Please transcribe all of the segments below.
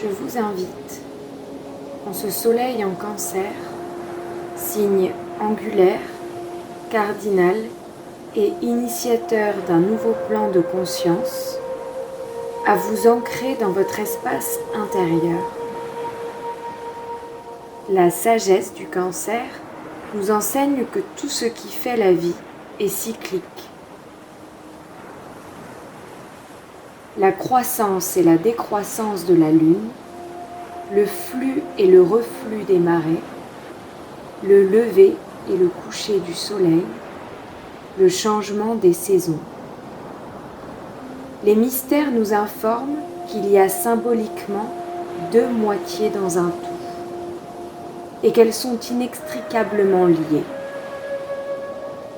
je vous invite, en ce soleil en Cancer, signe angulaire, cardinal et initiateur d'un nouveau plan de conscience, à vous ancrer dans votre espace intérieur. La sagesse du Cancer nous enseigne que tout ce qui fait la vie est cyclique. La croissance et la décroissance de la Lune, le flux et le reflux des marées, le lever et le coucher du Soleil, le changement des saisons. Les mystères nous informent qu'il y a symboliquement deux moitiés dans un tout et qu'elles sont inextricablement liées.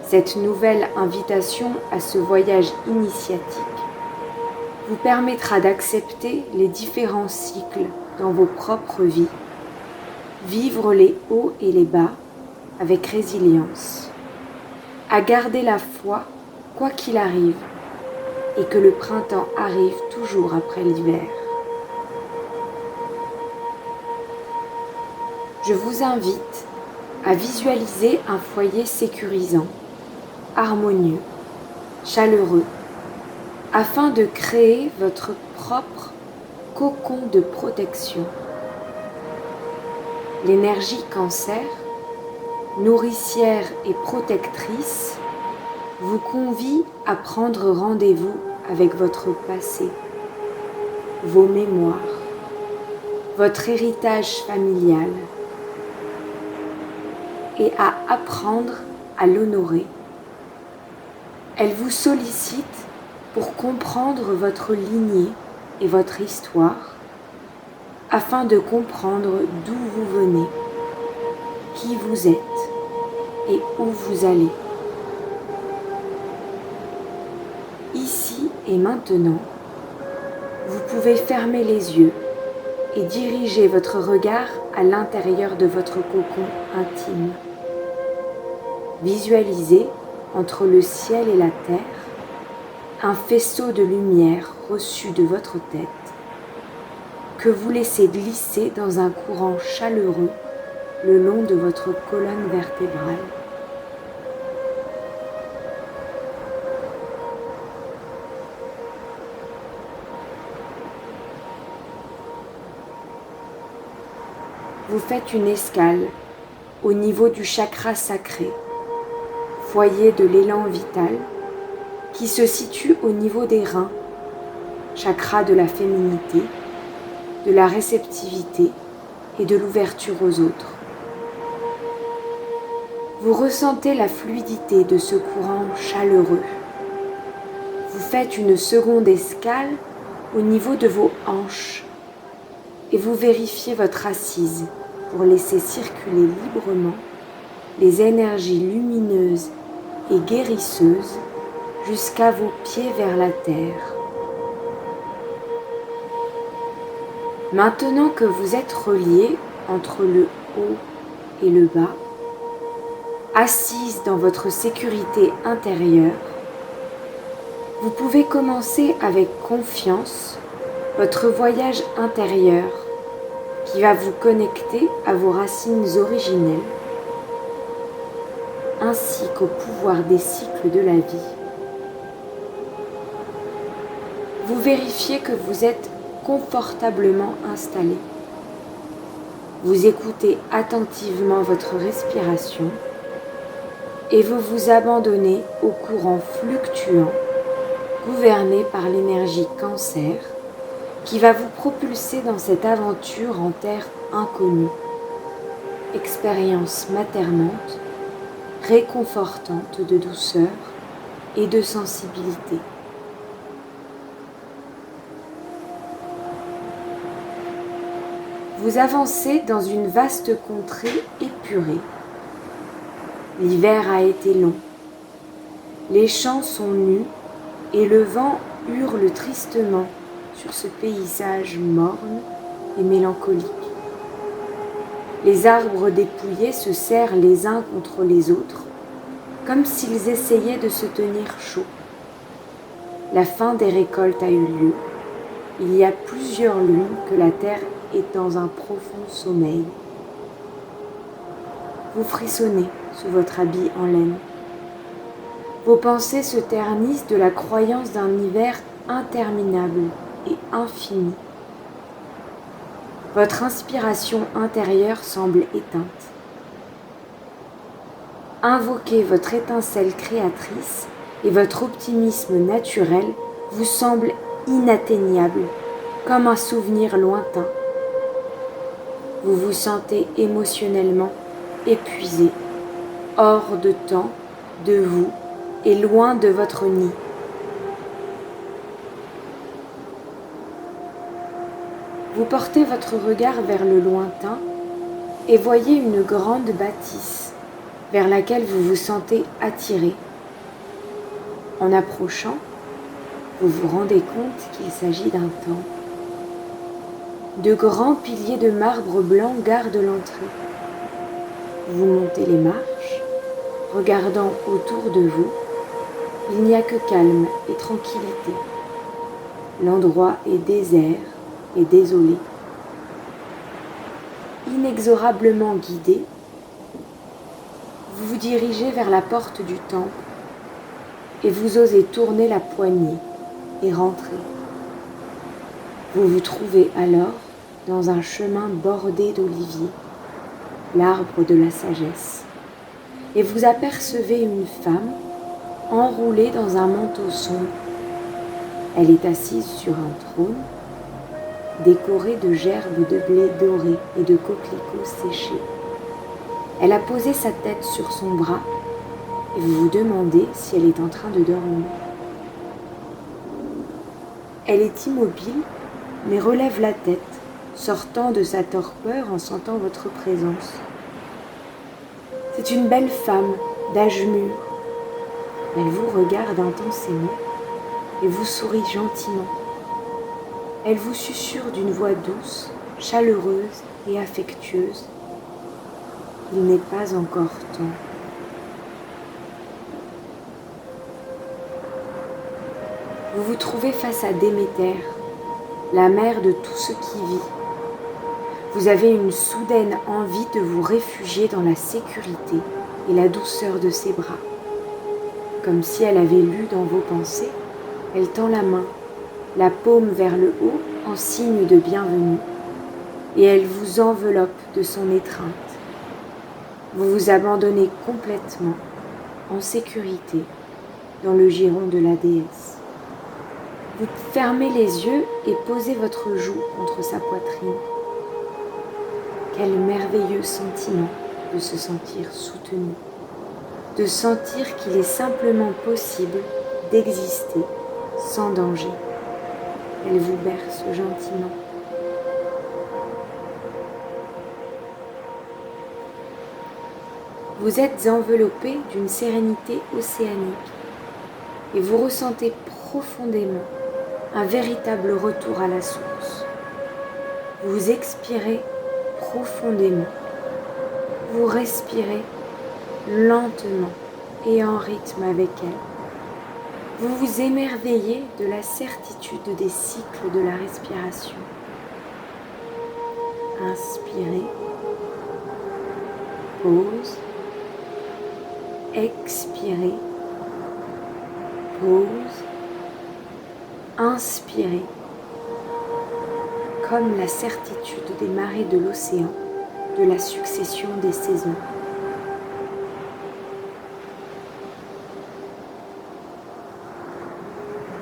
Cette nouvelle invitation à ce voyage initiatique vous permettra d'accepter les différents cycles dans vos propres vies, vivre les hauts et les bas avec résilience, à garder la foi quoi qu'il arrive et que le printemps arrive toujours après l'hiver. Je vous invite à visualiser un foyer sécurisant, harmonieux, chaleureux, afin de créer votre propre cocon de protection. L'énergie Cancer, nourricière et protectrice, vous convie à prendre rendez-vous avec votre passé, vos mémoires, votre héritage familial, et à apprendre à l'honorer. Elle vous sollicite pour comprendre votre lignée et votre histoire, afin de comprendre d'où vous venez, qui vous êtes et où vous allez. Ici et maintenant, vous pouvez fermer les yeux et diriger votre regard à l'intérieur de votre cocon intime. Visualisez entre le ciel et la terre un faisceau de lumière reçu de votre tête que vous laissez glisser dans un courant chaleureux le long de votre colonne vertébrale. Vous faites une escale au niveau du chakra sacré, foyer de l'élan vital, qui se situe au niveau des reins, chakra de la féminité, de la réceptivité et de l'ouverture aux autres. Vous ressentez la fluidité de ce courant chaleureux. Vous faites une seconde escale au niveau de vos hanches et vous vérifiez votre assise pour laisser circuler librement les énergies lumineuses et guérisseuses jusqu'à vos pieds vers la terre. Maintenant que vous êtes relié entre le haut et le bas, assise dans votre sécurité intérieure, vous pouvez commencer avec confiance votre voyage intérieur qui va vous connecter à vos racines originelles ainsi qu'au pouvoir des cycles de la vie. Vous vérifiez que vous êtes confortablement installé. Vous écoutez attentivement votre respiration et vous vous abandonnez au courant fluctuant gouverné par l'énergie Cancer qui va vous propulser dans cette aventure en terre inconnue. Expérience maternante, réconfortante de douceur et de sensibilité. Vous avancez dans une vaste contrée épurée. L'hiver a été long. Les champs sont nus et le vent hurle tristement sur ce paysage morne et mélancolique. Les arbres dépouillés se serrent les uns contre les autres, comme s'ils essayaient de se tenir chaud. La fin des récoltes a eu lieu. Il y a plusieurs lunes que la Terre est dans un profond sommeil. Vous frissonnez sous votre habit en laine. Vos pensées se ternissent de la croyance d'un hiver interminable et infini. Votre inspiration intérieure semble éteinte. Invoquez votre étincelle créatrice et votre optimisme naturel vous semble inatteignable, comme un souvenir lointain. Vous vous sentez émotionnellement épuisé, hors de temps, de vous et loin de votre nid. Vous portez votre regard vers le lointain et voyez une grande bâtisse vers laquelle vous vous sentez attiré. En approchant, vous vous rendez compte qu'il s'agit d'un temple. De grands piliers de marbre blanc gardent l'entrée. Vous montez les marches, regardant autour de vous. Il n'y a que calme et tranquillité. L'endroit est désert et désolé. Inexorablement guidé, vous vous dirigez vers la porte du temple et vous osez tourner la poignée et rentrer. Vous vous trouvez alors dans un chemin bordé d'oliviers, l'arbre de la sagesse, et vous apercevez une femme enroulée dans un manteau sombre. Elle est assise sur un trône, décoré de gerbes de blé doré et de coquelicots séchés. Elle a posé sa tête sur son bras et vous vous demandez si elle est en train de dormir. Elle est immobile, mais relève la tête, sortant de sa torpeur en sentant votre présence. C'est une belle femme d'âge mûr. Elle vous regarde intensément et vous sourit gentiment. Elle vous susurre d'une voix douce, chaleureuse et affectueuse. Il n'est pas encore temps. Vous vous trouvez face à Déméter, la mère de tout ce qui vit. Vous avez une soudaine envie de vous réfugier dans la sécurité et la douceur de ses bras. Comme si elle avait lu dans vos pensées, elle tend la main, la paume vers le haut en signe de bienvenue, et elle vous enveloppe de son étreinte. Vous vous abandonnez complètement, en sécurité, dans le giron de la déesse. Vous fermez les yeux et posez votre joue contre sa poitrine. Quel merveilleux sentiment de se sentir soutenu, de sentir qu'il est simplement possible d'exister sans danger. Elle vous berce gentiment. Vous êtes enveloppé d'une sérénité océanique et vous ressentez profondément un véritable retour à la source. Vous expirez profondément. Vous respirez lentement et en rythme avec elle. Vous vous émerveillez de la certitude des cycles de la respiration. Inspirez, pause, expirez, pause, inspirez, comme la certitude des marées de l'océan, de la succession des saisons.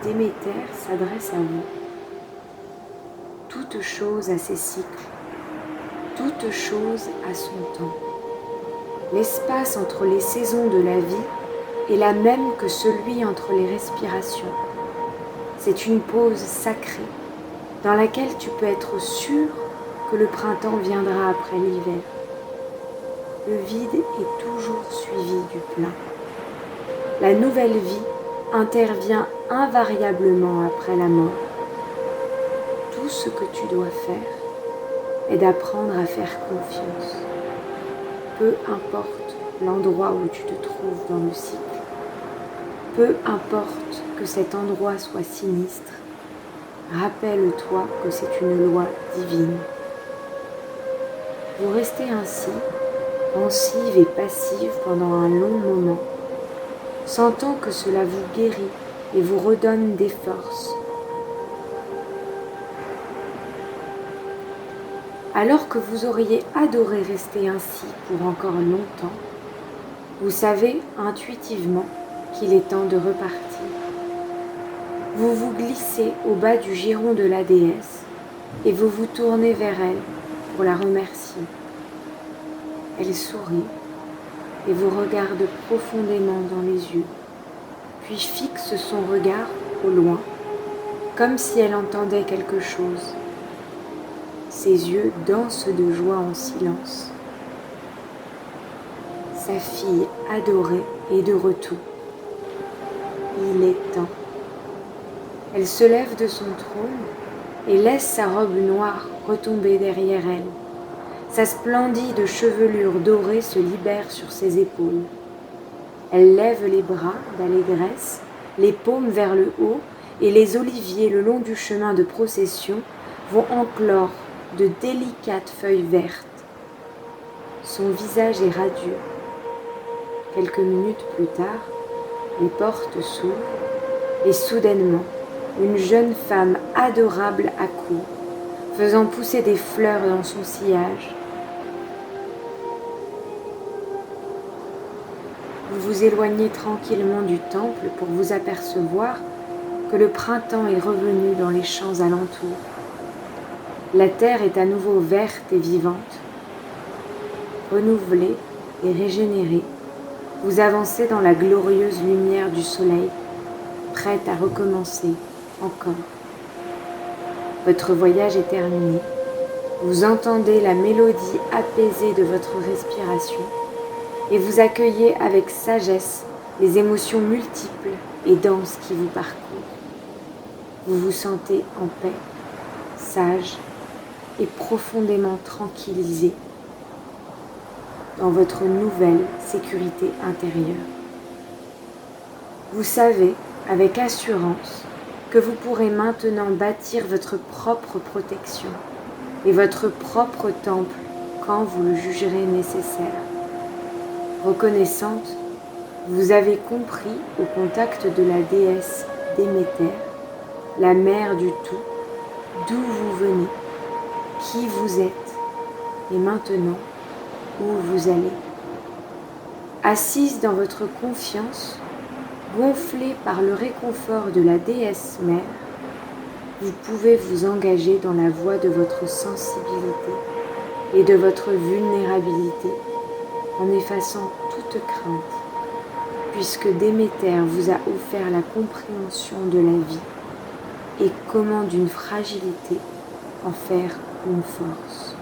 Déméter s'adresse à vous. Toute chose a ses cycles, toute chose a son temps. L'espace entre les saisons de la vie est la même que celui entre les respirations. C'est une pause sacrée dans laquelle tu peux être sûr que le printemps viendra après l'hiver. Le vide est toujours suivi du plein. La nouvelle vie intervient invariablement après la mort. Tout ce que tu dois faire est d'apprendre à faire confiance. Peu importe l'endroit où tu te trouves dans le cycle, peu importe que cet endroit soit sinistre, rappelle-toi que c'est une loi divine. Vous restez ainsi, pensive et passive pendant un long moment, sentant que cela vous guérit et vous redonne des forces. Alors que vous auriez adoré rester ainsi pour encore longtemps, vous savez intuitivement qu'il est temps de repartir. Vous vous glissez au bas du giron de la déesse et vous vous tournez vers elle pour la remercier. Elle sourit et vous regarde profondément dans les yeux, puis fixe son regard au loin, comme si elle entendait quelque chose. Ses yeux dansent de joie en silence. Sa fille adorée est de retour. Il est temps. Elle se lève de son trône et laisse sa robe noire retomber derrière elle. Sa splendide chevelure dorée se libère sur ses épaules. Elle lève les bras d'allégresse, les paumes vers le haut, et les oliviers le long du chemin de procession vont enclore de délicates feuilles vertes. Son visage est radieux. Quelques minutes plus tard, les portes s'ouvrent et soudainement, une jeune femme adorable accourt, faisant pousser des fleurs dans son sillage. Vous vous éloignez tranquillement du temple pour vous apercevoir que le printemps est revenu dans les champs alentours. La terre est à nouveau verte et vivante. Renouvelée et régénérée, vous avancez dans la glorieuse lumière du soleil, prête à recommencer encore. Votre voyage est terminé. Vous entendez la mélodie apaisée de votre respiration et vous accueillez avec sagesse les émotions multiples et denses qui vous parcourent. Vous vous sentez en paix, sage et profondément tranquillisé dans votre nouvelle sécurité intérieure. Vous savez avec assurance que vous pourrez maintenant bâtir votre propre protection et votre propre temple quand vous le jugerez nécessaire. Reconnaissante, vous avez compris au contact de la déesse Déméter, la mère du tout, d'où vous venez, qui vous êtes et maintenant où vous allez. Assise dans votre confiance, gonflée par le réconfort de la déesse mère, vous pouvez vous engager dans la voie de votre sensibilité et de votre vulnérabilité en effaçant toute crainte, puisque Déméter vous a offert la compréhension de la vie et comment d'une fragilité en faire une force.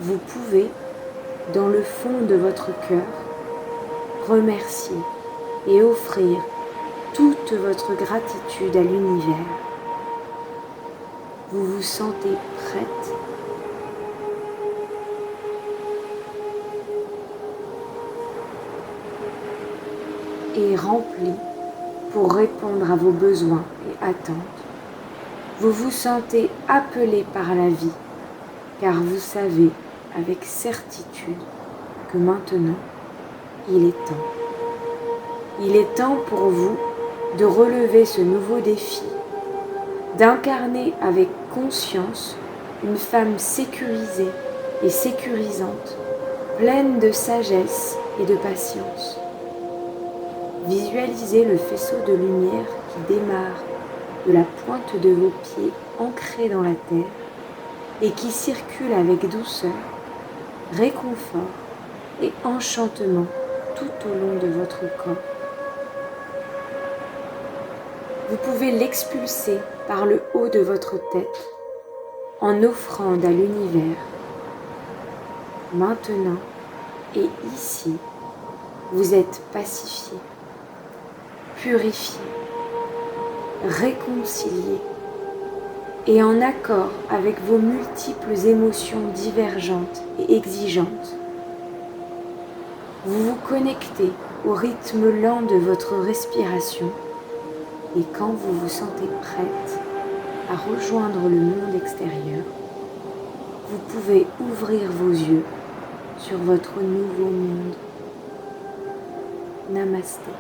Vous pouvez, dans le fond de votre cœur, remercier et offrir toute votre gratitude à l'univers. Vous vous sentez prête et remplie pour répondre à vos besoins et attentes. Vous vous sentez appelé par la vie, car vous savez avec certitude que maintenant, il est temps. Il est temps pour vous de relever ce nouveau défi, d'incarner avec conscience une femme sécurisée et sécurisante, pleine de sagesse et de patience. Visualisez le faisceau de lumière qui démarre de la pointe de vos pieds ancrés dans la terre et qui circule avec douceur, réconfort et enchantement tout au long de votre corps. Vous pouvez l'expulser par le haut de votre tête en offrande à l'univers. Maintenant et ici, vous êtes pacifié, purifié, réconcilié et en accord avec vos multiples émotions divergentes et exigeantes. Vous vous connectez au rythme lent de votre respiration et quand vous vous sentez prête, à rejoindre le monde extérieur, vous pouvez ouvrir vos yeux sur votre nouveau monde. Namasté.